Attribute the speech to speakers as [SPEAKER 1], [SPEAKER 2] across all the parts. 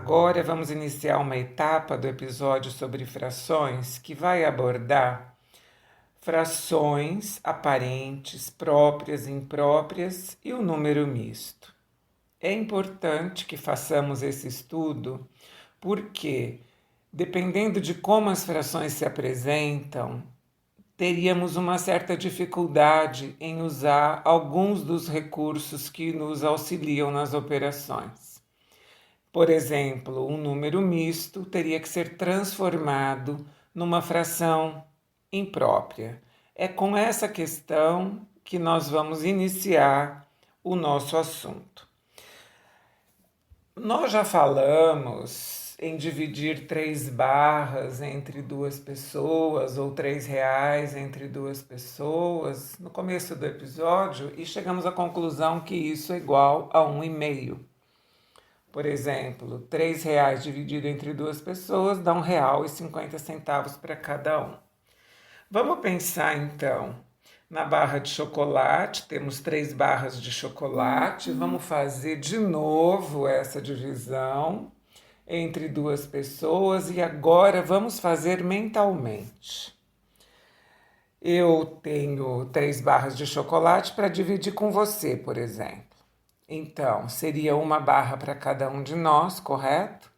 [SPEAKER 1] Agora vamos iniciar uma etapa do episódio sobre frações que vai abordar frações aparentes, próprias, impróprias e o número misto. É importante que façamos esse estudo porque, dependendo de como as frações se apresentam, teríamos uma certa dificuldade em usar alguns dos recursos que nos auxiliam nas operações. Por exemplo, um número misto teria que ser transformado numa fração imprópria. É com essa questão que nós vamos iniciar o nosso assunto. Nós já falamos em dividir 3 barras entre 2 pessoas ou R$ 3 entre 2 pessoas no começo do episódio e chegamos à conclusão que isso é igual a 1,5. Por exemplo, R$ 3 dividido entre 2 pessoas dá R$ 1,50 para cada um. Vamos pensar então na barra de chocolate, temos 3 barras de chocolate, vamos fazer de novo essa divisão entre 2 pessoas e agora vamos fazer mentalmente. Eu tenho 3 barras de chocolate para dividir com você, por exemplo. Então, seria 1 barra para cada um de nós, correto?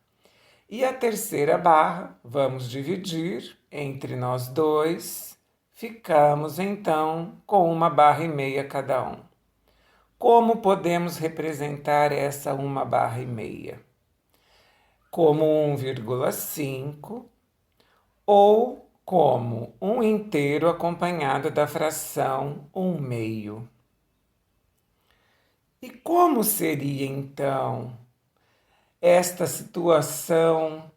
[SPEAKER 1] E a terceira barra, vamos dividir entre nós dois. Ficamos, então, com 1,5 barra cada um. Como podemos representar essa 1,5 barra? Como 1,5 ou como 1 inteiro acompanhado da fração 1/2. E como seria, então, esta situação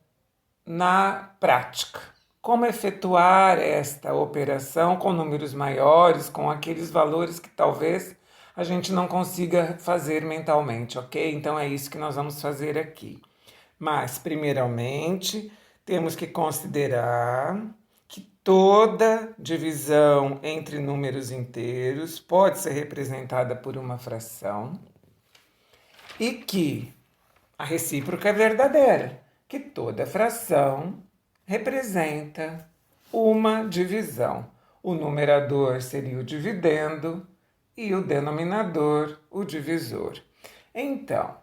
[SPEAKER 1] na prática? Como efetuar esta operação com números maiores, com aqueles valores que talvez a gente não consiga fazer mentalmente, ok? Então é isso que nós vamos fazer aqui. Mas, primeiramente, temos que considerar que toda divisão entre números inteiros pode ser representada por uma fração e que a recíproca é verdadeira, que toda fração representa uma divisão. O numerador seria o dividendo e o denominador o divisor. Então,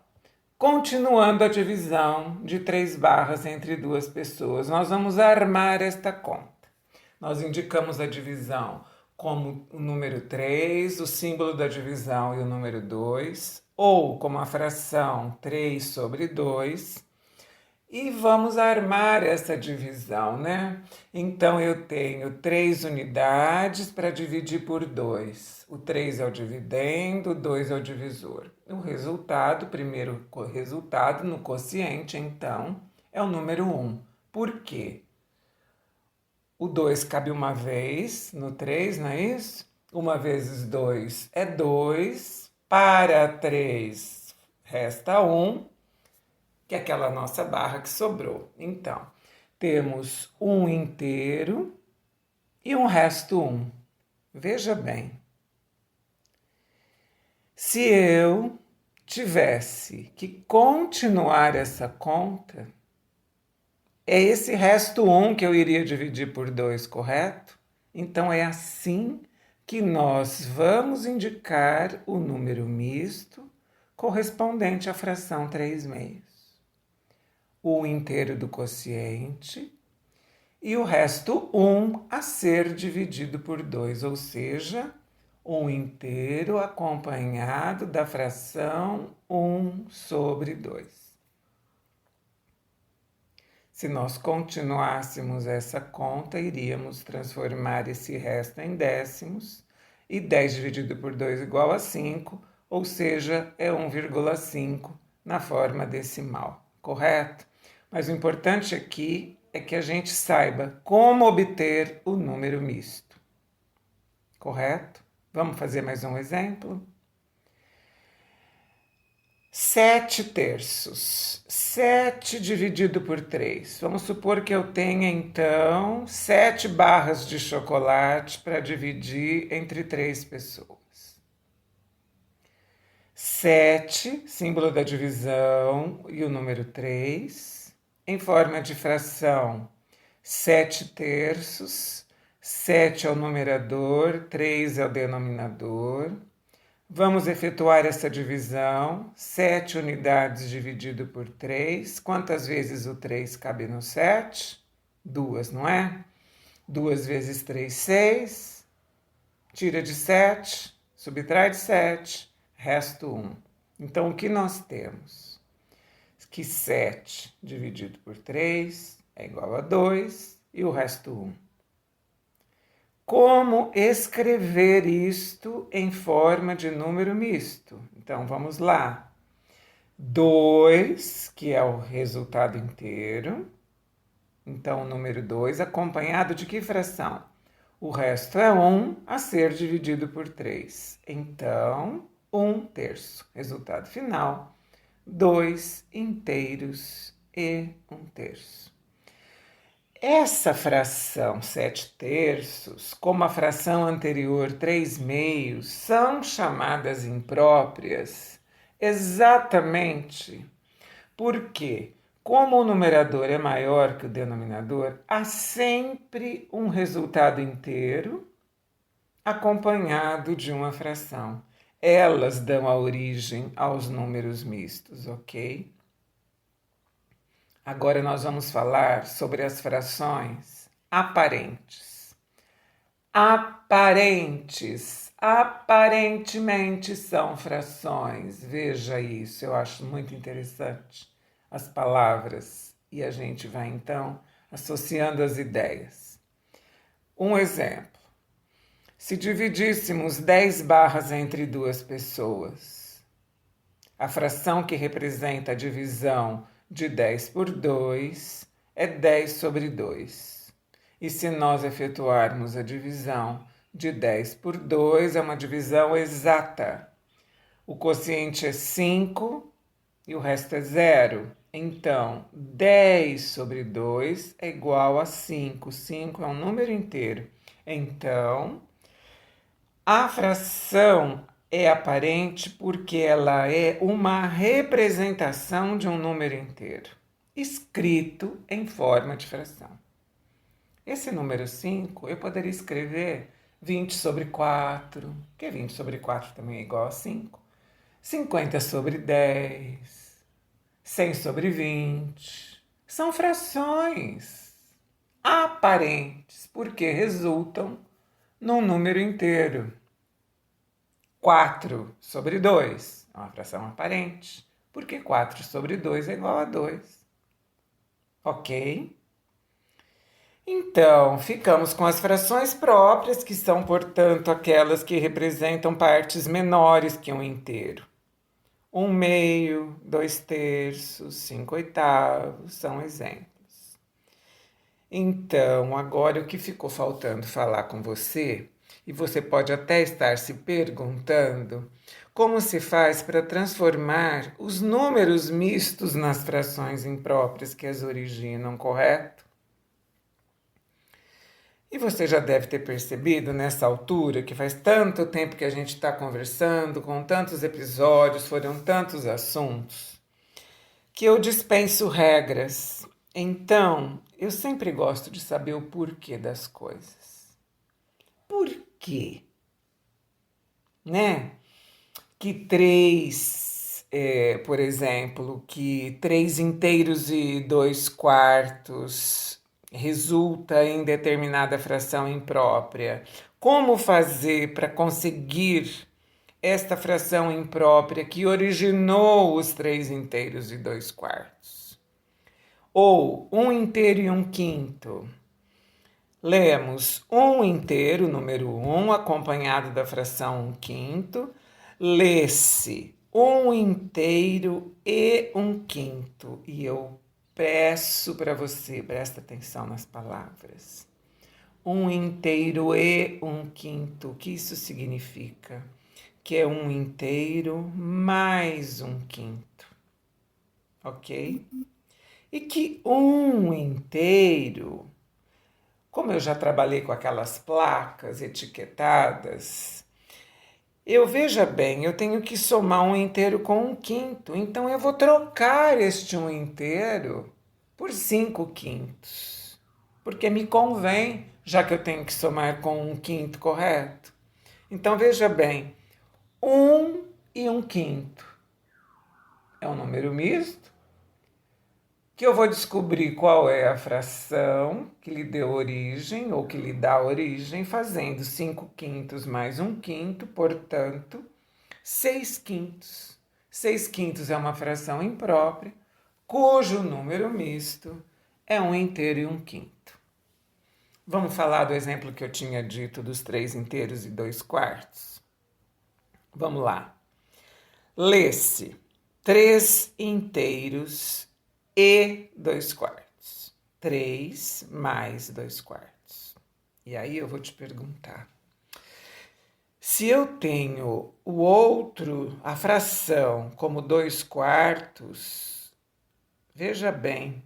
[SPEAKER 1] continuando a divisão de 3 barras entre 2 pessoas, nós vamos armar esta conta. Nós indicamos a divisão como o número 3, o símbolo da divisão e o número 2, ou como a fração 3/2, e vamos armar essa divisão, né? Então eu tenho 3 unidades para dividir por 2. O 3 é o dividendo, o 2 é o divisor. O resultado, primeiro resultado no quociente, então, é o número 1. Por quê? O 2 cabe uma vez no 3, não é isso? 1 vezes 2 é 2. Para 3 resta 1, que é aquela nossa barra que sobrou. Então, temos 1 inteiro e um resto 1. Veja bem, se eu tivesse que continuar essa conta, é esse resto 1 que eu iria dividir por 2, correto? Então, é assim que nós vamos indicar o número misto correspondente à fração 3/2. O inteiro do quociente e o resto 1 a ser dividido por 2, ou seja, 1 inteiro acompanhado da fração 1/2. Se nós continuássemos essa conta, iríamos transformar esse resto em décimos, e 10 dividido por 2 igual a 5, ou seja, é 1,5 na forma decimal, correto? Mas o importante aqui é que a gente saiba como obter o número misto, correto? Vamos fazer mais um exemplo? 7/3. 7 dividido por 3. Vamos supor que eu tenha, então, 7 barras de chocolate para dividir entre 3 pessoas. 7, símbolo da divisão, e o número 3. Em forma de fração, 7 terços. 7 é o numerador, 3 é o denominador. Vamos efetuar essa divisão. 7 unidades dividido por 3. Quantas vezes o 3 cabe no 7? 2, não é? 2 vezes 3, 6. Tira de 7, subtrai de 7, resto 1. Então, o que nós temos? Que 7 dividido por 3 é igual a 2 e o resto 1. Como escrever isto em forma de número misto? Então, vamos lá. 2, que é o resultado inteiro. Então, o número 2, acompanhado de que fração? O resto é 1 a ser dividido por 3. Então, 1 terço. Resultado final, 2 inteiros e 1 terço. Essa fração 7 terços, como a fração anterior 3 meios, são chamadas impróprias exatamente porque, como o numerador é maior que o denominador, há sempre um resultado inteiro acompanhado de uma fração. Elas dão a origem aos números mistos, ok? Agora nós vamos falar sobre as frações aparentes. Aparentes, aparentemente são frações. Veja isso, eu acho muito interessante as palavras e a gente vai então associando as ideias. Um exemplo: se dividíssemos 10 barras entre duas pessoas, a fração que representa a divisão de 10 por 2 é 10 sobre 2. E se nós efetuarmos a divisão de 10 por 2, é uma divisão exata. O quociente é 5 e o resto é 0. Então, 10 sobre 2 é igual a 5. 5 é um número inteiro. Então, a fração é aparente porque ela é uma representação de um número inteiro, escrito em forma de fração. Esse número 5 eu poderia escrever 20 sobre 4, que 20 sobre 4 também é igual a 5. 50 sobre 10, 100 sobre 20. São frações aparentes porque resultam num número inteiro. 4 sobre 2 é uma fração aparente, porque 4 sobre 2 é igual a 2. Ok? Então, ficamos com as frações próprias, que são, portanto, aquelas que representam partes menores que um inteiro. 1 meio, 2 terços, 5 oitavos, são exemplos. Então, agora o que ficou faltando falar com você, e você pode até estar se perguntando, como se faz para transformar os números mistos nas frações impróprias que as originam, correto? E você já deve ter percebido nessa altura que faz tanto tempo que a gente está conversando, com tantos episódios, foram tantos assuntos, que eu dispenso regras. Então, eu sempre gosto de saber o porquê das coisas. Por quê? Né? Que por exemplo, que 3 inteiros e 2 quartos resulta em determinada fração imprópria. Como fazer para conseguir esta fração imprópria que originou os 3 inteiros e 2 quartos? Ou 1 inteiro e 1 quinto. Lemos 1 inteiro, número 1, acompanhado da fração 1 quinto. Lê-se 1 inteiro e 1 quinto. E eu peço para você, presta atenção nas palavras. 1 inteiro e 1 quinto. O que isso significa? Que é 1 inteiro mais 1 quinto. Ok? E que 1 inteiro, como eu já trabalhei com aquelas placas etiquetadas, Veja bem, eu tenho que somar um inteiro com um quinto, então eu vou trocar este um inteiro por 5/5, porque me convém, já que eu tenho que somar com um quinto, correto? Então veja bem, 1/5 é um número misto, que eu vou descobrir qual é a fração que lhe deu origem, ou que lhe dá origem, fazendo 5/5 mais 1/5, portanto, 6/5. 6/5 é uma fração imprópria, cujo número misto é um inteiro e um quinto. Vamos falar do exemplo que eu tinha dito dos 3 inteiros e 2/4? Vamos lá. Lê-se 3 inteiros e 2/4. 3 mais 2/4. E aí eu vou te perguntar. Se eu tenho a fração como 2/4, veja bem,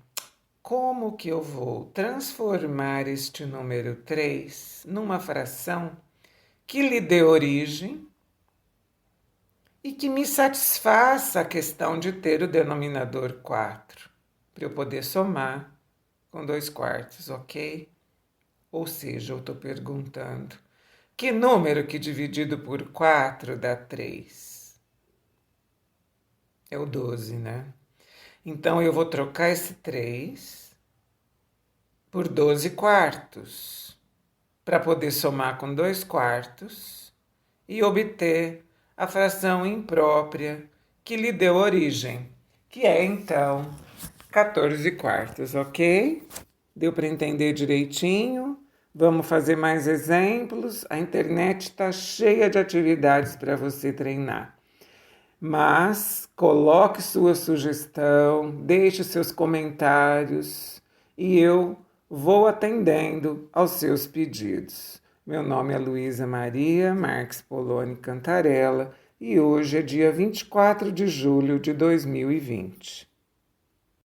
[SPEAKER 1] como que eu vou transformar este número 3 numa fração que lhe dê origem e que me satisfaça a questão de ter o denominador 4, para eu poder somar com 2/4, ok? Ou seja, eu estou perguntando, que número que dividido por 4 dá 3? É o 12, né? Então eu vou trocar esse 3 por 12/4, para poder somar com 2/4 e obter a fração imprópria que lhe deu origem, que é então 14/4, ok? Deu para entender direitinho? Vamos fazer mais exemplos. A internet está cheia de atividades para você treinar. Mas coloque sua sugestão, deixe seus comentários e eu vou atendendo aos seus pedidos. Meu nome é Luísa Maria Marques Poloni Cantarella e hoje é dia 24 de julho de 2020.